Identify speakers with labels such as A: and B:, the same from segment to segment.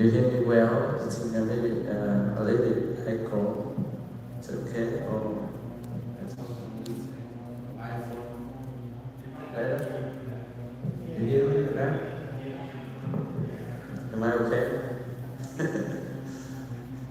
A: You hear me well? I think maybe a little bit echo. Is it okay? Or better? You hear me better? Am I okay?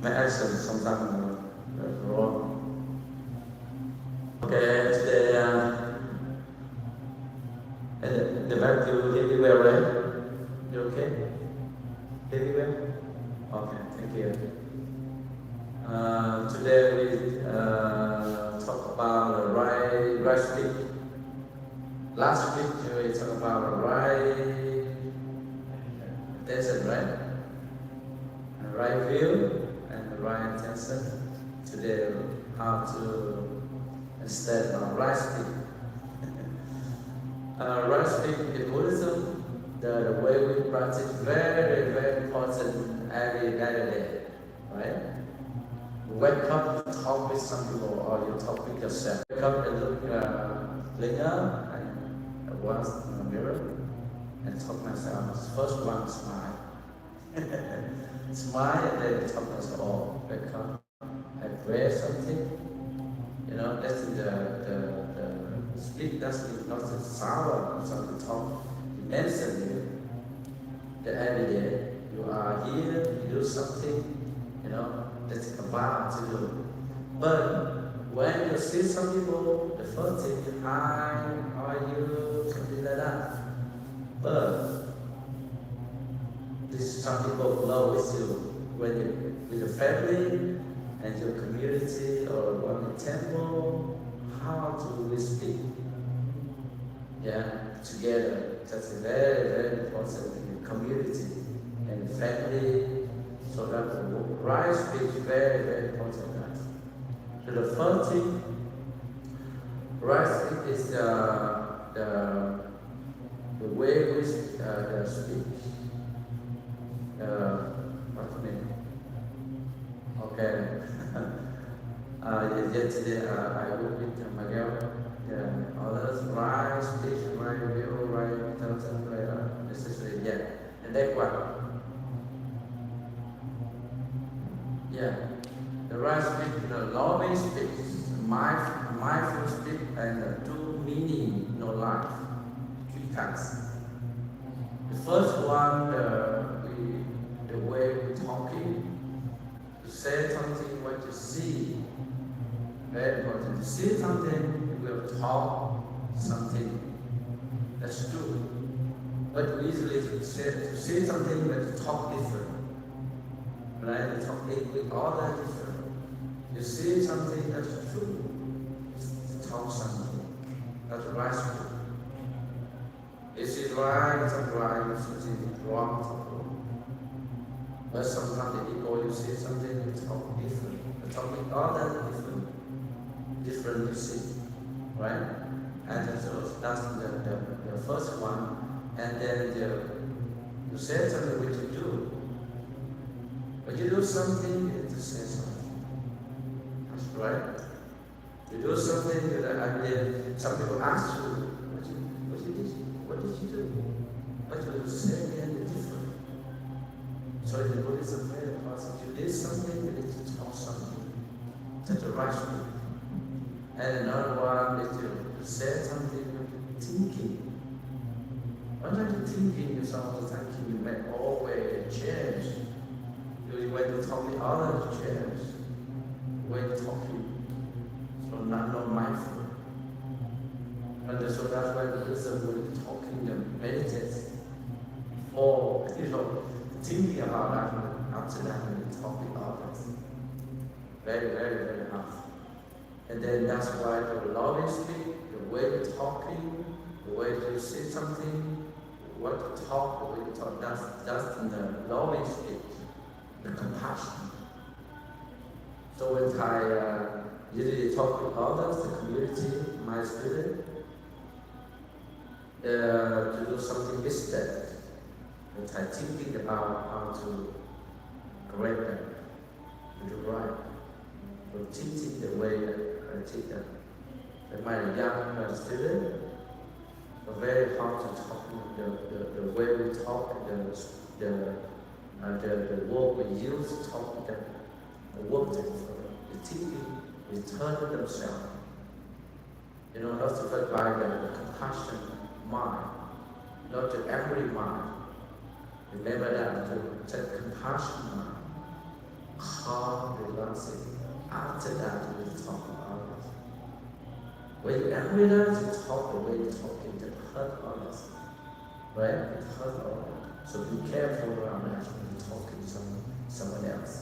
A: My accent sometimes wrong. Okay, today in the back you hear me well, right? You okay? Hear me well? Okay, thank you. Today we talk about the right speak. Last week we talked about the right intention, right? The right view and the right intention. Today, how to instead of right speak. Right speak in Buddhism, the way we practice very, very important every day, right? Wake up, talk with some people, or you talk with yourself. Wake up and look up and once in the mirror and talk myself. First one, smile. Smile and then talk myself. Oh, wake up. I wear something. You know, that's the speak. That's not the sound. It's not the talk. You mention you that every day you are here. You do something. You know. That's a vow to do. But when you see some people, the first thing, hi, how are you, something like that. But this some people flow with you when you with your family and your community or one temple. How do we speak? Yeah, together. That's very, very important in the community and family. So that the right speech is very, very important. So the first thing, right speech is the way we speak. What do you mean? Okay. Yesterday I worked with Miguel. Yeah, others right speech, right view, right intention, right necessary. Yeah, and that one. Yeah, the right speak, the loving speak, mindful speak, and the true meaning, no life. Three kinds. The first one, the way we talking, to say something, what you see, very important. To see something, you will talk something. That's true. But we usually to see something, but to talk different. Right? We talk with all that different. You see something that's true, talk something that's right. Is it right? It's not right. Something is wrong. But sometimes the people you see something, you talk different. You talk with all that different you see, right? And so that's the first one. And then you say something which you do. But you do something, you need to say something. That's right. You do something that I mean, some people ask you, what did you do? But you say again different. So in the Buddhism very important. You did something, you need to tell something. That's the right way. And another one is you say something, thinking. When you're thinking, you someone's thinking, you may always change. When you talk with others, change. When talking, so not mindful. And so that's why the Buddhism will be talking and meditate. Or, thinking about that after that when you talk with others. Very, very, very hard. And then that's why the loving speak, the way you're talking, the way you say something, what you talk, the way you talk, that's in the loving speak. The compassion. So when I usually talk with others, the community, my student, to do something instead, when I thinking about how to correct them, to do right, for teaching the way I teach them. And my young student, very hard to talk, the way we talk, the word we use to talk to them, the word the thinking, we turn to themselves. You know, not to hurt by the compassion mind, not the angry mind. Remember that to take compassion mind, calm, relaxing. After that, we talk about it. When you're angry, you talk the way you're talking to hurt others. Right? It hurts others. So be careful around that when you're talking to someone else.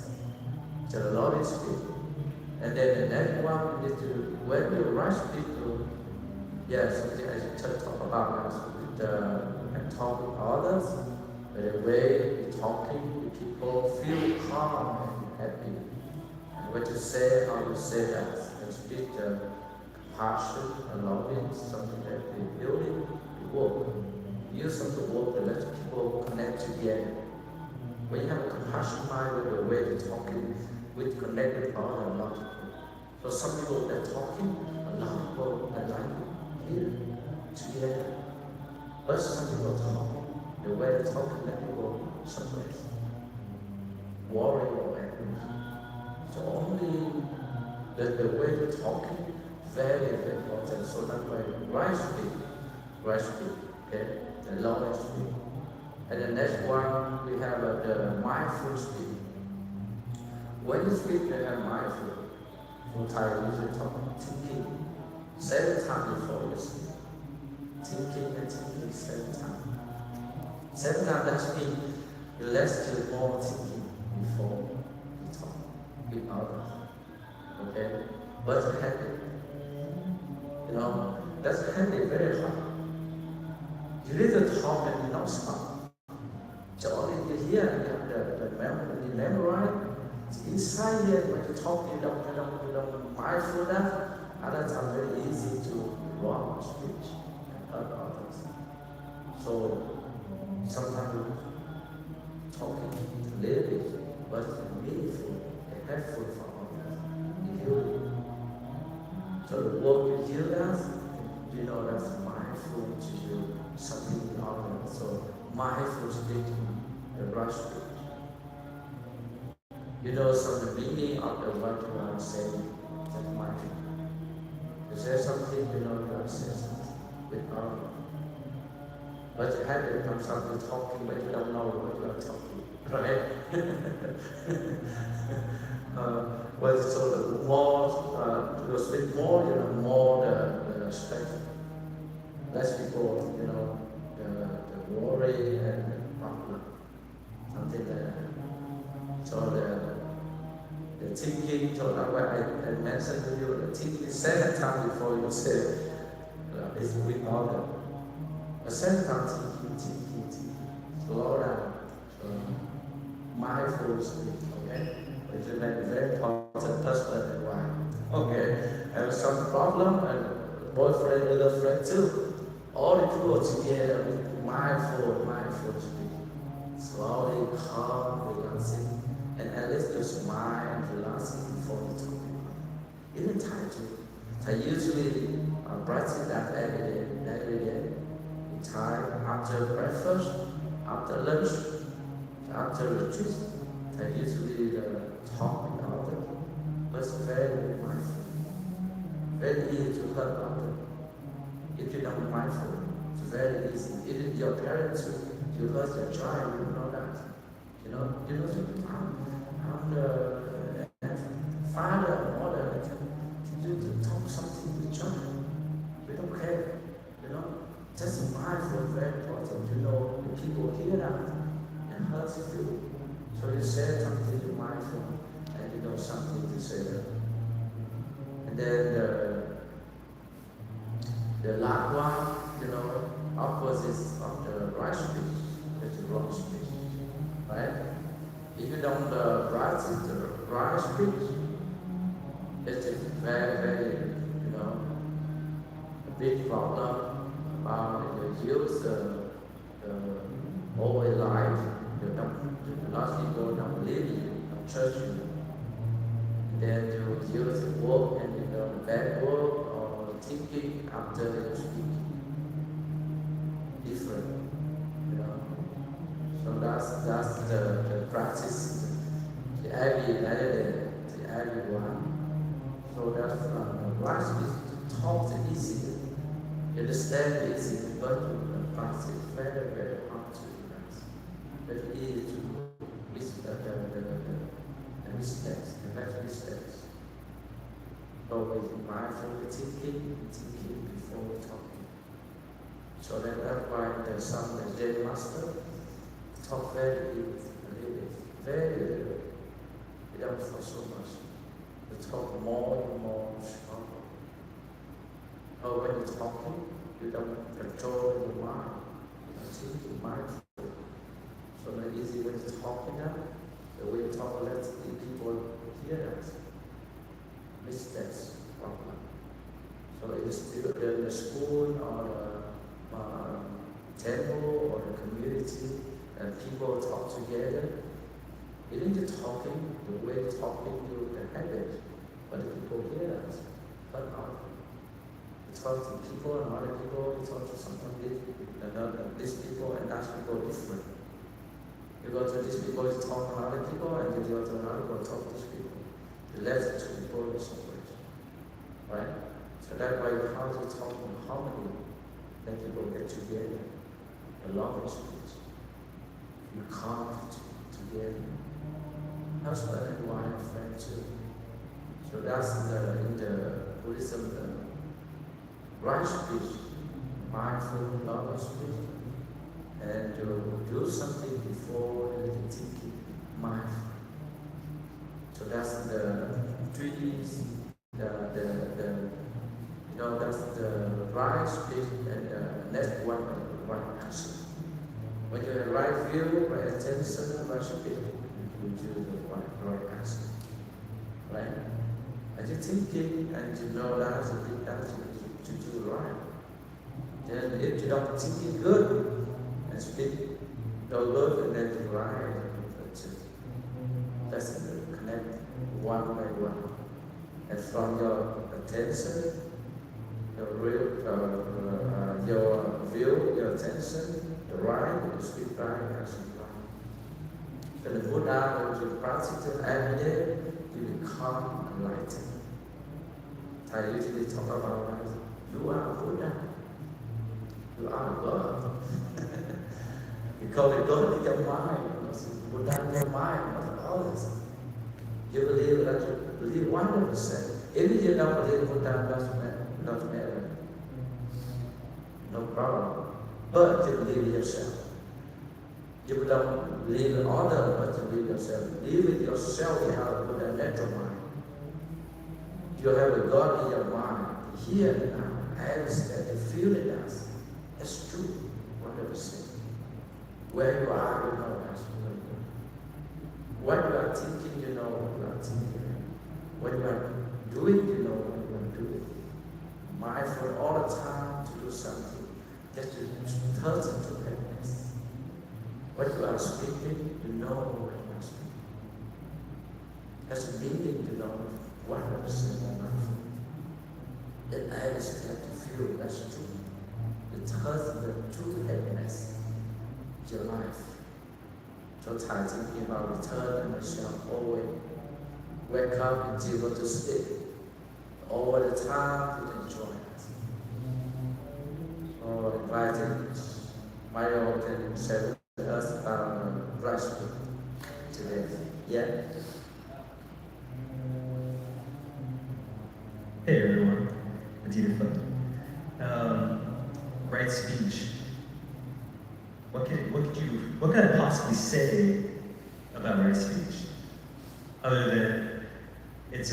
A: So the Lord is good. And then the next one, you need to, when you rush people, something I should talk about and talk with others, the way you're talking, people feel calm and happy. And what you say, how you say that, and speak compassion and loving, something that they building, the work. Use of the work to let people connect together. When you have a compassion mind with the way you're talking, with connect with other a lot of people. So some people that talking, a lot of people that like here together. But some people talking, the way they're talking, let people someplace. Worry or angry. So only the way you're talking, very, very important. So that's why right speak, okay? The long speak. And the next one, we have the mindful speak. When you speak, you have mindful. For Thai, we usually talk about thinking 7 times before you speak. Thinking and thinking 7 times. 7 times, that means you less to more thinking before you talk with others. Okay? But the habit, you know, that's a habit very hard. You need to talk and you don't stop. So only you hear and you have the memory, you memorize. Inside here, when you talk, you don't mindful that. Other times very easy to wrong speech and hurt others. So sometimes talking a little bit, but it's meaningful and helpful for others. So the work you hear that, you know that's mindful to do something in others. So mindful speaking, the right speech. You know some of the meaning of the what you are saying, that's mindful. You say something, you know you are saying something with others. But you have to come something talking, but you don't know what you are talking, right? Well, so the more you speak more, you know, more the strength. Less people, you know, the worry and the problem, something like that. So the thinking, so that's why I mentioned to you, the thinking 7 times before you say it's with order. The 7 times thinking, slow down, mindful speech, okay? Which is a very important husband and wife. Okay, and some problem and boyfriend, girlfriend too. All the people together with mindful speaking. Slowly, calm, relaxing, and at least just mind relaxing before you talk. Even Thai too. Thai usually practice that every day. In Thai, after breakfast, after lunch, after retreat, Thai usually talk with others. But it's very mindful. Very easy to hurt others. If you're not mindful, it's very easy. Even your parents, you hurt your child, you know that. You know, I'm the father or mother, to talk something with child. We don't care, you know. Just mindful is very important. You know, the people hear that and hurt you. So you say something to mindful and you know something to say that. And then the last one, you know, opposites of the right speech is the wrong speech, right? If you don't practice the right speech, it is very, very, you know, a big problem about you use the whole life. A lot of people don't believe you, don't trust you. Then you use the word and you know the bad word or thinking after you speak different, you know. So that that's the practice, the every day, the everyone. So that's right is taught easy, understand easy, but practice very, very hard to do that. Very easy to miss the mistakes, the bad mistakes. Always mindful thinking before talking. So that's why the some the Zen master talk very very little. They don't talk so much. They talk more and more stronger. But when you're talking, you don't control your mind. You think mindful. So it's easy when you're talking now. The way you talk, let the people hear us. Mistakes problem. So in the school or the temple or the community, and people talk together. You need to talking, the way talking you can habit, but the people hear us. But you talk to people and other people, you talk to sometimes these people and that people different. You go to these people, you talk to other people, and you go to another people, talk to these people. You let the two people in separation. Right? So that's why how to talk in harmony, then people get together. The love speech. You come together. That's what everyone is friend too. So that's in the Buddhism, the right speech, mindful love speech, and to do something before thinking mindful. So that's the trees, that's the right speech and the next one, right action. When you have right view, right attention, right speech, you do the right action. Right? And you're thinking and you know that's a big action to do right. Then if you don't think good and speak no good and then do right, that's the connect one by one. And from your attention, your view, your attention, the right, you speak right, action right. Then the Buddha, when you practice it every day, you become enlightened. I usually talk about that. You are Buddha. You are God. You call it God in your mind. Buddha in your mind, not others. You believe that you believe 100%. If you don't believe Buddha, doesn't matter. No problem. But you believe yourself. You don't believe in others, but you believe yourself. Believe in yourself, you have a Buddha natural mind. You have a God in your mind. Here and now, understand, you feel it as. It's true, 100%. Where you are, you know that's what you are thinking, you know what you are thinking. When you are doing, you know what you are doing. Mindful all the time to do something that you turn into happiness. When you are speaking, you know what you are speaking. That's a meaning, you know, 100% mindful. Then I understand to feel that's true. It turns into true happiness in your life. So Thầy thinking about return myself always. Wake up until go to sleep. All the time to enjoy it. So inviting Mario can share with us about gratitude today. Yeah?
B: Hey everyone, it's Thiện. Right speech. What could I possibly say about right speech? Other than it's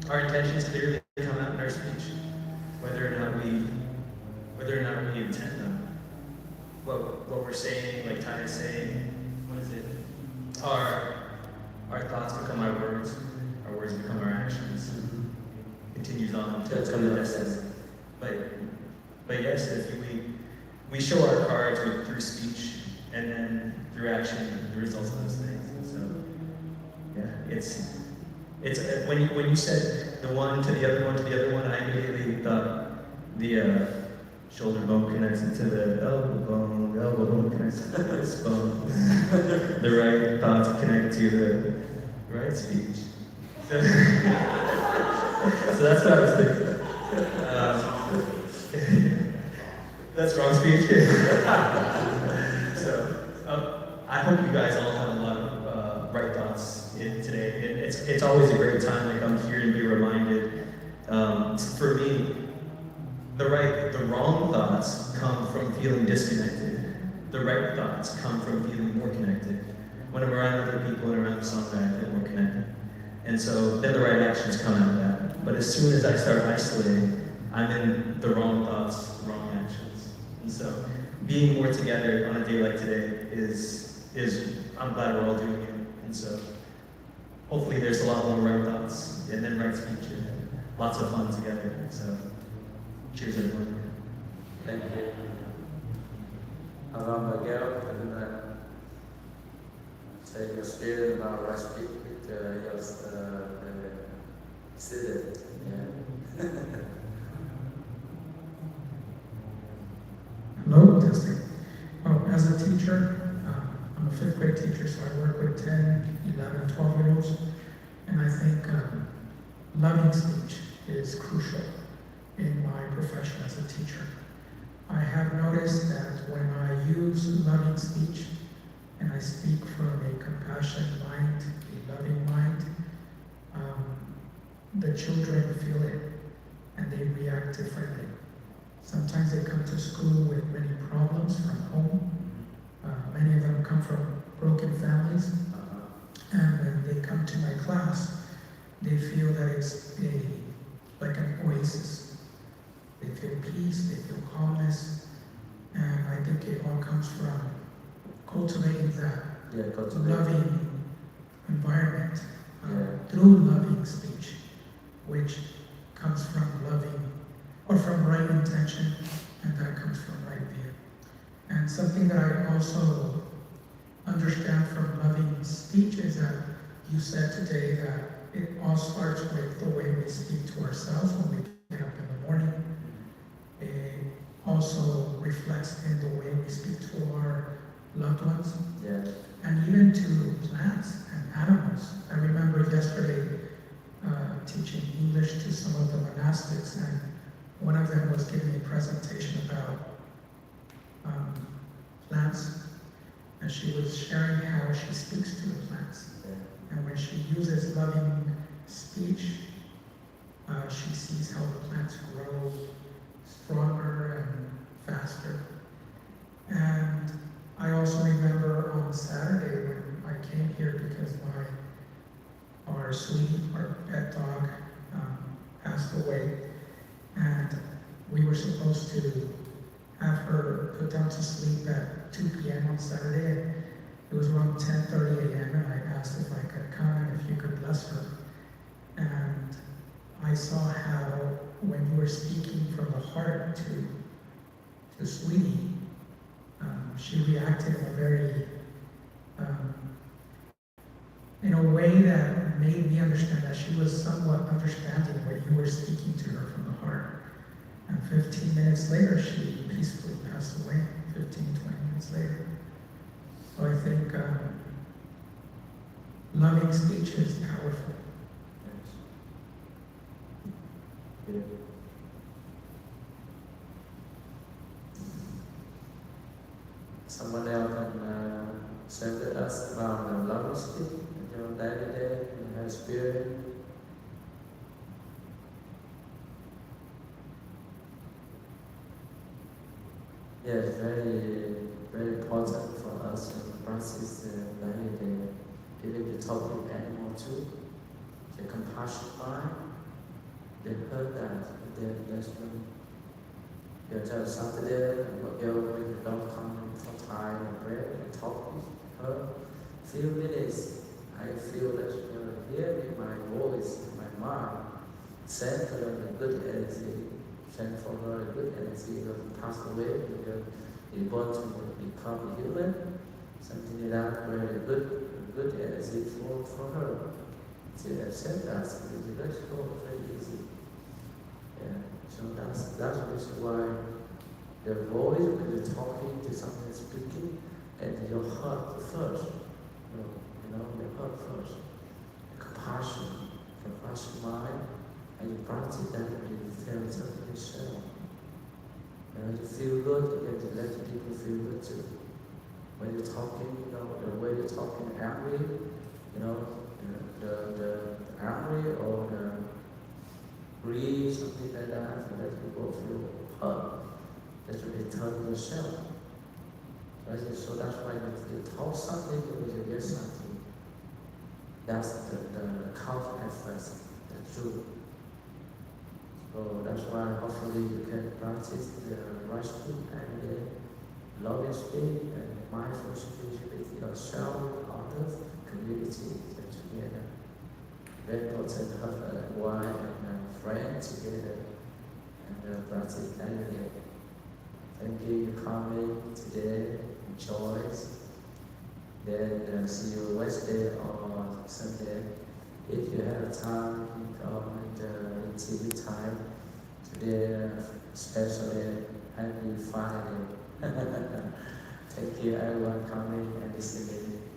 B: our intentions clearly come out in our speech, whether or not we intend them. What we're saying, like Thầy is saying, what is it? Our thoughts become our words become our actions. Continues on to the destiny. But yes, if we show our cards through speech and then through action, the results of those things. So yeah, it's when you said the one to the other one to the other one, I immediately thought shoulder bone connects into the elbow bone connects into the wrist bone. The right thoughts connect to the right speech. So, so that's what I was thinking. That's wrong speech. So I hope you guys all have a lot of right thoughts in today. It's always a great time to come here and be reminded. For me, the wrong thoughts come from feeling disconnected. The right thoughts come from feeling more connected. When I'm around other people and around the Sangha, I feel more connected. And so then the right actions come out of that. But as soon as I start isolating, I'm in the wrong thoughts, wrong actions. And so being more together on a day like today is I'm glad we're all doing it. And so hopefully there's a lot more right thoughts and then right speech and lots of fun together. So cheers everyone.
A: Thank you. Miguel, take your spirit now, right speak with your student. Yeah.
C: Hello, testing. As a teacher, I'm a 5th grade teacher, so I work with 10, 11, 12-year-olds, and I think loving speech is crucial in my profession as a teacher. I have noticed that when I use loving speech, and I speak from a compassionate mind, a loving mind, the children feel it, and they react differently. Sometimes they come to school with many problems from home. Many of them come from broken families. And when they come to my class, they feel that it's like an oasis. They feel peace, they feel calmness. And I think it all comes from cultivating that loving environment through loving speech, which comes from loving or from right intention, and that comes from right view. And something that I also understand from loving speech is that you said today that it all starts with the way we speak to ourselves when we get up in the morning. It also reflects in the way we speak to our loved ones, and even to plants and animals. I remember yesterday teaching English to some of the monastics, and one of them was giving a presentation about plants, and she was sharing how she speaks to the plants. And when she uses loving speech, she sees how the plants grow stronger and faster. And I also remember on Saturday when I came here because our sweetie, our pet dog, passed away, and we were supposed to have her put down to sleep at 2 p.m. on Saturday. It was around 10:30 a.m. and I asked if I could come and if you could bless her. And I saw how when you were speaking from the heart to Sweetie, she reacted in a very, in a way that made me understand that she was somewhat understanding when you were speaking to her from the heart. And 15 minutes later, she peacefully passed away, 15, 20 minutes later. So I think loving speech is powerful.
A: Someone else can share with us about the loving speech in your daily day, in your spirit. Yes, very, very important for us to practice the daily day. Even to talk with animal too. The compassion mind, they heard that there's Saturday, but when don't come for time and prayer and talk with her, few minutes, I feel that hearing my voice, my mind, send her the good energy, send for her the good energy that passed away because we want to become human, something like that, very good energy for her. She accept that, let's go very easy. Yeah. So that's the reason why the voice when you're talking to someone speaking, and your heart first. Your heart first. Compassion mind, and you practice that when you feel something yourself. You feel good, and you let people feel good too. When you're talking, the way you're talking angry, the angry or the greed, something like that, you let people feel hurt. That you return yourself. So that's why when you talk something, when you get something, that's the cause and effect, the truth. So that's why hopefully you can practice the right speech and the loving speech and mindful speech with yourself, others, community together. Very important husband and wife and friend together and practice every day. Thank you for coming today. Enjoy. Then see you Wednesday or Sunday. If you have time, come in TV time. Today, especially happy Friday. Thank you everyone coming and listening.